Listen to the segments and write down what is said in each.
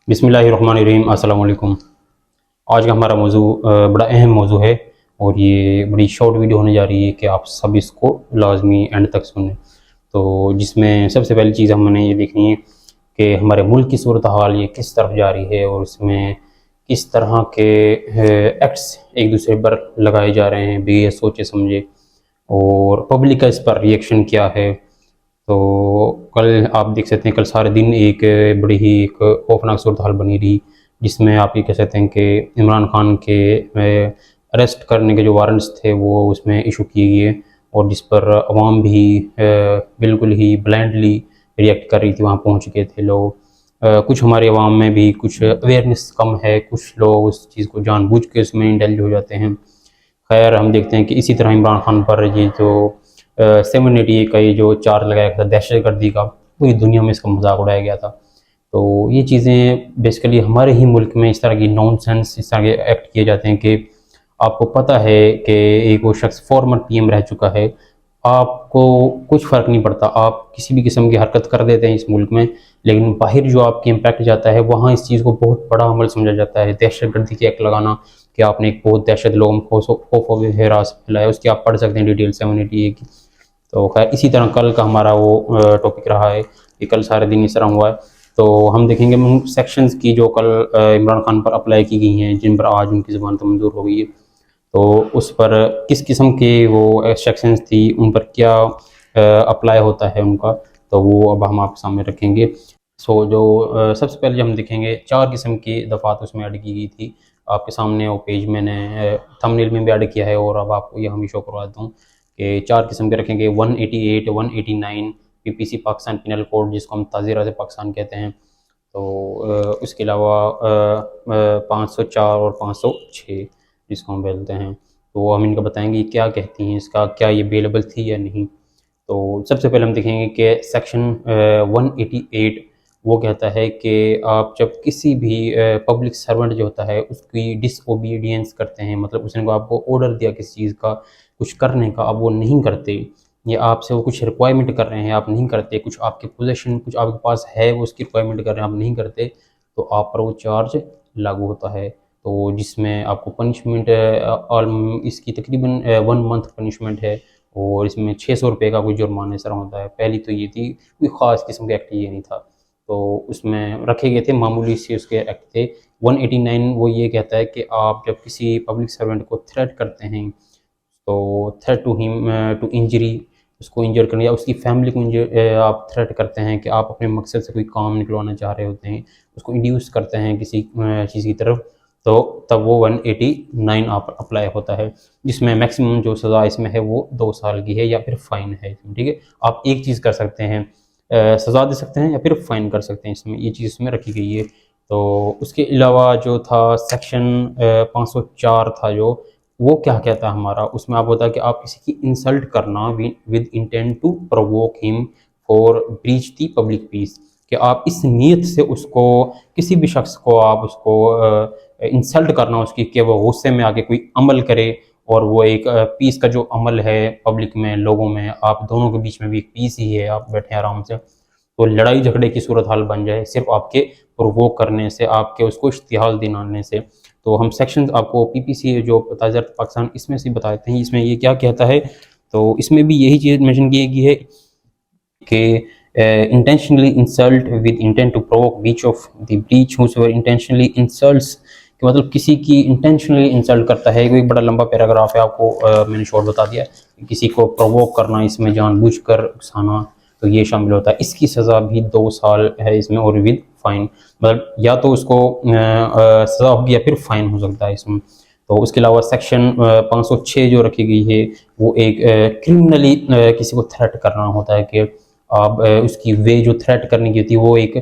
बिस्मिल्लाहिर्रहमानिर्रहीम। अस्सलाम वालेकुम। आज का हमारा मौजू बड़ा अहम मौजू है और ये बड़ी शॉर्ट वीडियो होने जा रही है कि आप सब इसको लाजमी एंड तक सुनें। तो जिसमें सबसे पहली चीज़ हमने ये देखनी है कि हमारे मुल्क की सूरत हाल ये किस तरफ जा रही है और इसमें किस तरह के एक्ट्स एक दूसरे पर लगाए जा रहे हैं बगैर सोचे समझे, और पब्लिक का इस पर रिएक्शन क्या है। तो कल आप देख सकते हैं, कल सारे दिन एक बड़ी ही एक खौफनाक सूरत हाल बनी रही, जिसमें आप ये कह सकते हैं कि इमरान खान के अरेस्ट करने के जो वारंट्स थे वो उसमें इशू किए गए, और जिस पर अवाम भी बिल्कुल ही ब्लाइंडली रिएक्ट कर रही थी। वहाँ पहुँच गए थे लोग। कुछ हमारे अवाम में भी कुछ अवेयरनेस कम है, कुछ लोग उस चीज़ को जानबूझ के उसमें इंडल्ज हो जाते हैं। खैर, हम देखते हैं कि इसी तरह इमरान खान पर ये जो 788 का ये जो चार्ज लगाया गया था दहशतगर्दी का, पूरी दुनिया में इसका मजाक उड़ाया गया था। तो ये चीज़ें बेसिकली हमारे ही मुल्क में इस तरह की नॉनसेंस, इस तरह के एक्ट किए जाते हैं कि आपको पता है कि एक वो शख्स फॉर्मर पीएम रह चुका है, आपको कुछ फ़र्क नहीं पड़ता, आप किसी भी किस्म की हरकत कर देते हैं इस मुल्क में, लेकिन बाहर जो आपकी इम्पैक्ट जाता है वहाँ इस चीज़ को बहुत बड़ा अमल समझा जाता है। दहशतगर्दी के एक्ट लगाना कि आपने एक बहुत दहशत लोगों में खौफ व हरास फैलाया, उसकी आप पढ़ सकते हैं डिटेल 788 की। तो खैर, इसी तरह कल का हमारा वो टॉपिक रहा है कि कल सारे दिन इस तरह हुआ है। तो हम देखेंगे सेक्शंस की जो कल इमरान खान पर अप्लाई की गई हैं, जिन पर आज उनकी ज़बान तो मंजूर हो गई है, तो उस पर किस किस्म के वो सेक्शंस थी, उन पर क्या अप्लाई होता है उनका, तो वो अब हम आपके सामने रखेंगे। सो जो सबसे पहले हम देखेंगे 4 किस्म की दफ़ात उसमें ऐड की गई थी। आपके सामने वो पेज मैंने थंबनेल में भी ऐड किया है, और अब आपको ये हम भी शो करवा देता हूँ कि 4 किस्म के रखेंगे। 188, 189 पीपीसी पाकिस्तान पिनल कोड, जिसको हम ताज़ीरात पाकिस्तान कहते हैं। तो उसके अलावा 504 और 506 जिसको हम बोलते हैं, तो हम इनका बताएंगे क्या कहती हैं, इसका क्या ये बेलेबल थी या नहीं। तो सबसे पहले हम देखेंगे कि सेक्शन 188 वो कहता है कि आप जब किसी भी पब्लिक सर्वेंट जो होता है उसकी डिसओबीडियंस करते हैं, मतलब उसने को आपको ऑर्डर दिया किसी चीज़ का कुछ करने का, आप वो नहीं करते, या आपसे वो कुछ रिक्वायरमेंट कर रहे हैं आप नहीं करते, कुछ आपके पोजीशन कुछ आपके पास है वो उसकी रिक्वायरमेंट कर रहे हैं आप नहीं करते, तो आप पर वो चार्ज लागू होता है। तो जिसमें आपको पनिशमेंट इसकी तकरीबन 1 मंथ पनिशमेंट है, और इसमें 600 रुपये का कोई जुर्माना सर होता है। पहली तो ये थी, कोई ख़ास किस्म का एक्ट ये नहीं था, तो उसमें रखे गए थे मामूली से उसके एक्ट थे। 189 वो ये कहता है कि आप जब किसी पब्लिक सर्वेंट को थ्रेट करते हैं, तो threat to him to injury, उसको इंजर करने या उसकी फैमिली को आप थ्रेट करते हैं कि आप अपने मकसद से कोई काम निकलवाना चाह रहे होते हैं, उसको इंड्यूस करते हैं किसी चीज़ की तरफ, तो तब वो 189 आप अप्लाई होता है, जिसमें मैक्सिमम जो सज़ा इसमें है वो 2 साल की है या फिर फ़ाइन है। ठीक है, आप एक चीज़ कर सकते हैं, सज़ा दे सकते हैं या फिर फ़ाइन कर सकते हैं, इसमें ये चीज़ इसमें रखी गई है। तो उसके अलावा जो था सेक्शन 504 था जो, वो क्या कहता है हमारा, उसमें आप होता है कि आप किसी की इंसल्ट करना with intent to provoke him for breach the public peace, कि आप इस नीयत से उसको, किसी भी शख्स को आप उसको इंसल्ट करना उसकी, कि वो गुस्से में आके कोई अमल करे, और वो एक पीस का जो अमल है पब्लिक में लोगों में, आप दोनों के बीच में भी एक पीस ही है, आप बैठे आराम से, तो लड़ाई झगड़े की सूरत हाल बन जाए सिर्फ आपके प्रोवोक करने से, आपके उसको इश्तिहाल दिलाने से। तो हम सेक्शन आपको पीपीसी जो ताज़ात पाकिस्तान इसमें से बताते हैं, इसमें ये क्या कहता है। तो इसमें भी यही चीज़ मेंशन की गई है कि intentionally insult with intent to provoke breach of the breach whoever intentionally insults, कि मतलब किसी की इंटेंशनली इंसल्ट करता है। कोई बड़ा लंबा पैराग्राफ है, आपको मैंने शॉर्ट बता दिया, किसी को प्रोवोक करना, इसमें जानबूझकर उकसाना, तो ये शामिल होता है। इसकी सज़ा भी 2 साल है इसमें, और विद फ़ाइन, मतलब या तो उसको सज़ा होगी या फिर फ़ाइन हो सकता है इसमें। तो उसके अलावा सेक्शन 506 जो रखी गई है, वो एक क्रिमिनली किसी को थ्रेट करना होता है, कि आप उसकी वे जो थ्रेट करने की होती है वो एक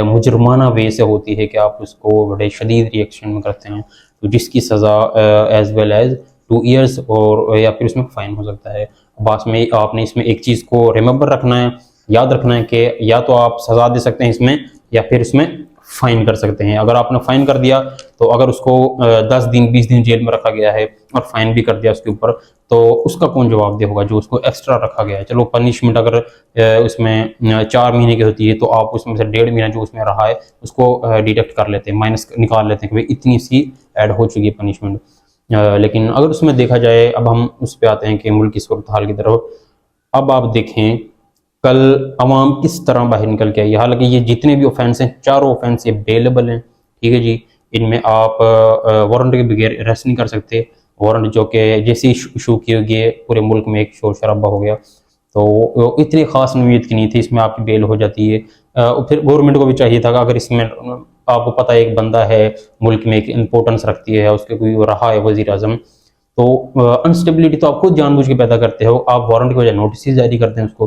मुजरमाना वे से होती है, कि आप उसको बड़े शदीद रिएक्शन में करते हैं, तो जिसकी सज़ा एज़ वेल एज़ 2 ईयर्स और या फिर उसमें फ़ाइन हो सकता है। बाद में आपने इसमें एक चीज़ को रिमेंबर रखना है, याद रखना है कि या तो आप सज़ा दे सकते हैं इसमें, या फिर इसमें फाइन कर सकते हैं। अगर आपने फाइन कर दिया तो अगर उसको 10 दिन 20 दिन जेल में रखा गया है और फाइन भी कर दिया उसके ऊपर, तो उसका कौन जवाबदेह होगा जो उसको एक्स्ट्रा रखा गया है। चलो पनिशमेंट अगर उसमें 4 महीने की होती है तो आप उसमें से 1.5 महीना जो उसमें रहा है उसको डिडक्ट कर लेते हैं, माइनस निकाल लेते हैं कि भाई इतनी सी ऐड हो चुकी है पनिशमेंट। लेकिन अगर उसमें देखा जाए, अब हम उस पर आते हैं कि मुल्क की सूरत हाल की तरफ। अब आप देखें कल अवाम किस तरह बाहर निकल के आई है। हालांकि ये जितने भी ऑफेंस हैं, चारों ऑफेंस ये बेलेबल हैं, ठीक है जी। इनमें आप वारंट के बगैर अरेस्ट नहीं कर सकते। वारंट जो कि जैसे इशू किए गए पूरे मुल्क में एक शोर शराबा हो गया, तो इतनी खास नवीयत की नहीं थी, इसमें आपकी बेल हो जाती है। फिर गवर्नमेंट को भी चाहिए था कि अगर इसमें आपको पता है एक बंदा है मुल्क में एक इंपॉर्टेंस रखती है, उसके कोई रहा है वजीर आजम, तो अनस्टेबिलिटी तो आप खुद जानबूझ के पैदा करते हो, आप वारंट की वजह नोटिस जारी करते हैं उसको,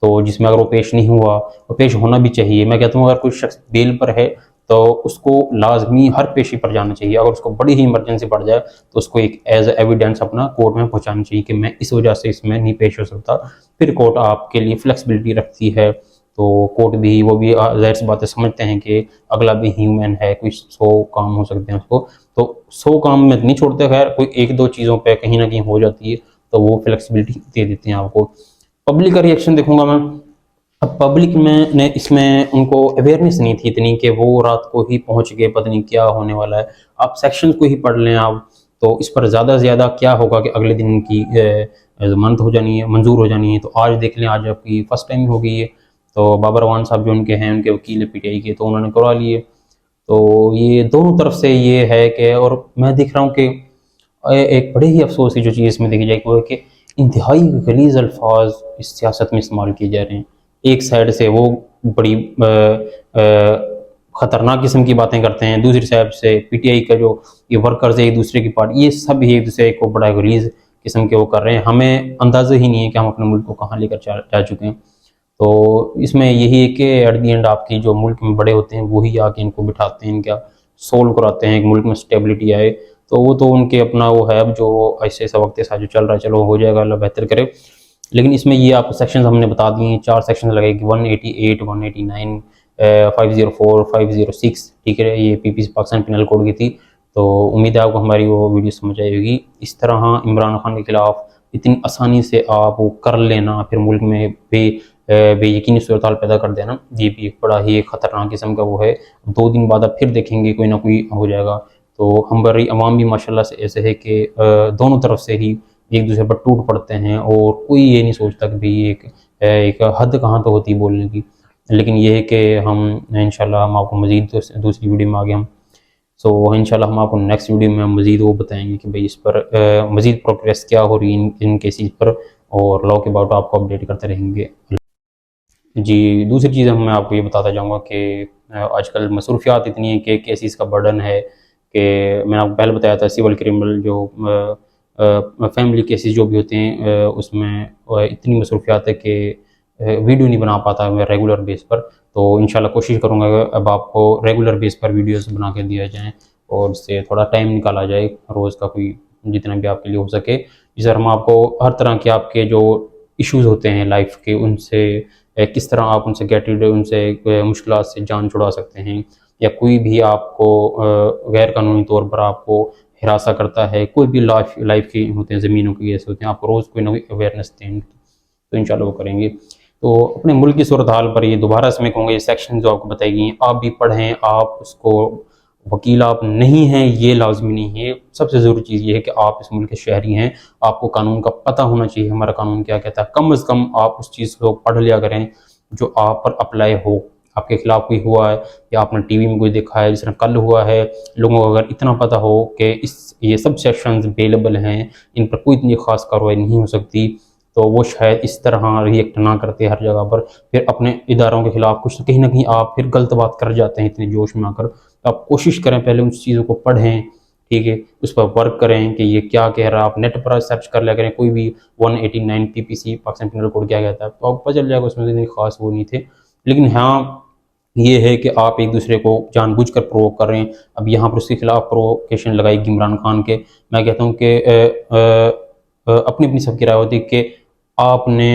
तो जिसमें अगर वो पेश नहीं हुआ, वो पेश होना भी चाहिए। मैं कहता हूँ अगर कोई शख्स बेल पर है तो उसको लाजमी हर पेशी पर जाना चाहिए। अगर उसको बड़ी ही इमरजेंसी पड़ जाए तो उसको एक एज एविडेंस अपना कोर्ट में पहुंचाना चाहिए कि मैं इस वजह से इसमें नहीं पेश हो सकता। फिर कोर्ट आपके लिए फ्लेक्सिबिलिटी रखती है, तो कोर्ट भी वो भी जाहिर सी बातें समझते हैं कि अगला भी ह्यूमन है, कोई 100 काम हो सकते हैं उसको, तो 100 काम में नहीं छोड़ते, खैर कोई 1-2 चीज़ों पे कहीं ना कहीं हो जाती है तो वो फ्लेक्सिबिलिटी दे देते हैं आपको। पब्लिक का रिएक्शन देखूंगा मैं। अब पब्लिक में ने इसमें उनको अवेयरनेस नहीं थी इतनी कि वो रात को ही पहुंच गए पता नहीं क्या होने वाला है। आप सेक्शन को ही पढ़ लें आप, तो इस पर ज़्यादा से ज़्यादा क्या होगा कि अगले दिन की जमानत हो जानी है, मंजूर हो जानी है। तो आज देख लें, आज आपकी फर्स्ट टाइम हो गई है, तो बाबर रवान साहब जो उनके हैं, उनके वकील है पीटीआई के, तो उन्होंने करवा लिए। तो ये दोनों तरफ से ये है कि, और मैं देख रहा हूँ कि एक बड़े ही अफसोस की जो चीज़ इसमें देखी जाए वो है कि इंतहाई गलीज़ अल्फाज इस सियासत में इस्तेमाल किए जा रहे हैं। एक साइड से वो बड़ी ख़तरनाक किस्म की बातें करते हैं, दूसरी साइड से पीटीआई का जो ये वर्कर्स है एक दूसरे की पार्टी, ये सब एक दूसरे को बड़ा गलीज़ किस्म के वो कर रहे हैं। हमें अंदाज़ा ही नहीं है कि हम अपने मुल्क को कहाँ लेकर जा चुके हैं। तो इसमें यही है कि एट दी एंड आपकी जो मुल्क में बड़े होते हैं वही आके इनको बिठाते हैं, इनका सोल्व कराते हैं, एक मुल्क में स्टेबिलिटी आए। तो वो तो उनके अपना वो है, अब जो ऐसे ऐसा वक्त ऐसा जो चल रहा है, चलो हो जाएगा, अल्लाह बेहतर करे। लेकिन इसमें ये आपको सेक्शन हमने बता दिए, 4 सेक्शन लगेगी, 188, 189, 504, 506, ठीक है। ये पीपीसी पाकिस्तान पिनल कोड की थी। तो उम्मीद है आपको हमारी वो वीडियो समझ आई होगी। इस तरह इमरान खान के खिलाफ इतनी आसानी से आप वो कर लेना, फिर मुल्क में बेयकीनी सूरत हाल पैदा कर देना, ये भी एक बड़ा ही खतरनाक किस्म का वो है। 2 दिन बाद आप फिर देखेंगे कोई ना कोई हो जाएगा। तो हमारी अवाम भी माशाल्लाह से ऐसे है कि दोनों तरफ से ही एक दूसरे पर टूट पड़ते हैं, और कोई ये नहीं सोचता कि भाई एक हद कहाँ तो होती है बोलने की। लेकिन ये है कि हम इंशाल्लाह हम आपको मज़ीद दूसरी वीडियो में आगे हम इंशाल्लाह हम आपको नेक्स्ट वीडियो में हम मज़ीद वो बताएंगे कि भाई इस पर मज़ीद प्रोग्रेस क्या हो रही है इन केसेस पर, और लॉ के अबाउट आपको अपडेट करते रहेंगे। जी, दूसरी चीज़ मैं आपको ये बताता जाऊँगा कि आजकल मसरूफियात इतनी है कि केसेस का बर्डन है कि मैंने आपको पहले बताया था सिविल क्रिमिनल जो फैमिली केसेस जो भी होते हैं उसमें इतनी मसरूफियात है कि वीडियो नहीं बना पाता मैं रेगुलर बेस पर। तो इंशाल्लाह कोशिश करूँगा अब आपको रेगुलर बेस पर वीडियोस बना के दिया जाए और इससे थोड़ा टाइम निकाला जाए रोज़ का, कोई जितना भी आपके लिए हो सके, जिससे हम आपको हर तरह के आपके जो इश्यूज़ होते हैं लाइफ के, उनसे किस तरह आप उनसे गेटेड उनसे मुश्किलात से जान छुड़ा सकते हैं, या कोई भी आपको गैर कानूनी तौर पर आपको हिरासा करता है, कोई भी लाइफ के होते हैं, ज़मीनों के ऐसे होते हैं, आपको रोज़ कोई ना कोई अवेयरनेस दें, तो इंशाल्लाह वो करेंगे। तो अपने मुल्क की सूरत हाल पर ये दोबारा से मैं कहूँगा ये सेक्शन जो आपको बताएगी आप भी पढ़ें, आप उसको वकील आप नहीं हैं ये लाजमी नहीं है। सबसे ज़रूरी चीज़ ये है कि आप इस मुल्क के शहरी हैं, आपको कानून का पता होना चाहिए, हमारा कानून क्या कहता है। कम से कम आप उस चीज़ को पढ़ लिया करें जो आप पर अप्लाई हो, आपके खिलाफ कोई हुआ है या आपने टीवी में कोई देखा है, जिस तरह कल हुआ है। लोगों को अगर इतना पता हो कि ये सब सेक्शंस अवेलेबल हैं, इन पर कोई इतनी ख़ास कार्रवाई नहीं हो सकती, तो वो शायद इस तरह रिएक्ट ना करते हर जगह पर, फिर अपने इदारों के खिलाफ कुछ कहीं ना कहीं आप फिर गलत बात कर जाते हैं इतने जोश में आकर। तो आप कोशिश करें पहले उन चीज़ों को पढ़ें, ठीक है, उस पर वर्क करें कि ये क्या कह रहा है। आप नेट पर सर्च कर लिया करें कोई भी 189 पीपीसी पाकिस्तान पिनल कोड क्या कहता है, तो आपको पता चल जाएगा, उसमें इतनी खास वो नहीं थे। लेकिन हाँ ये है कि आप एक दूसरे को जानबूझकर प्रोवोक कर रहे हैं। अब यहाँ पर उसके खिलाफ प्रोवोकेशन लगाएगी इमरान खान के, मैं कहता हूँ कि अपनी अपनी सबकी राय होती है कि आपने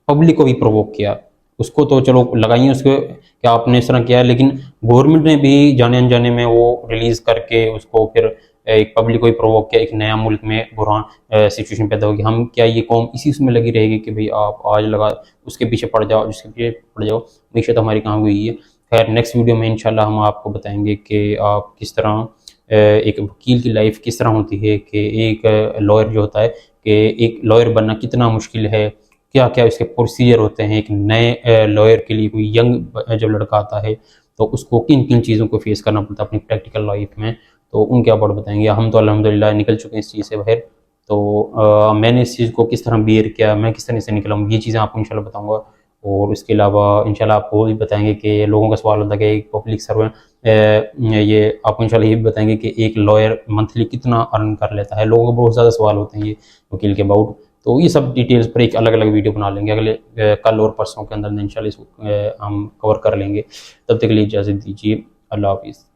पब्लिक को भी प्रोवोक किया, उसको तो चलो लगाइए, उसको क्या आपने इस तरह किया है, लेकिन गवर्नमेंट ने भी जाने अनजाने में वो रिलीज़ करके उसको फिर एक पब्लिक को ही प्रोवोक किया, एक नया मुल्क में बुरहान सिचुएशन पैदा होगी। हम क्या ये कौम इसी उसमें लगी रहेगी कि भाई आप आज लगा उसके पीछे पड़ जाओ, जिसके पीछे पड़ जाओ, हमेशा तो हमारी कहाँ हुई है। खैर नेक्स्ट वीडियो में इंशाल्लाह हम आपको बताएंगे कि आप किस तरह एक वकील की लाइफ किस तरह होती है, कि एक लॉयर जो होता है, कि एक लॉयर बनना कितना मुश्किल है, क्या क्या इसके प्रोसीजर होते हैं, एक नए लॉयर के लिए, कोई यंग जब लड़का आता है तो उसको किन किन चीज़ों को फेस करना पड़ता है अपनी प्रैक्टिकल लाइफ में, तो उनके ऊपर बताएंगे। हम तो अल्हम्दुलिल्लाह निकल चुके हैं इस चीज़ से बाहर, तो मैंने इस चीज़ को किस तरह बियर किया, मैं किस तरह से निकला हूँ, ये चीज़ें आपको इंशाल्लाह बताऊँगा। और इसके अलावा इंशाल्लाह आपको भी बताएंगे कि लोगों का सवाल होता है कि एक पब्लिक सर्वेंट, ये आपको इंशाल्लाह ये भी बताएंगे कि एक लॉयर मंथली कितना अर्न कर लेता है। लोगों को बहुत ज़्यादा सवाल होते हैं ये वकील के अबाउट, तो ये सब डिटेल्स पर एक अलग अलग वीडियो बना लेंगे अगले कल और परसों के अंदर इंशाल्लाह इसको हम कवर कर लेंगे। तब तक के लिए इजाज़त दीजिए, अल्लाह हाफिज़।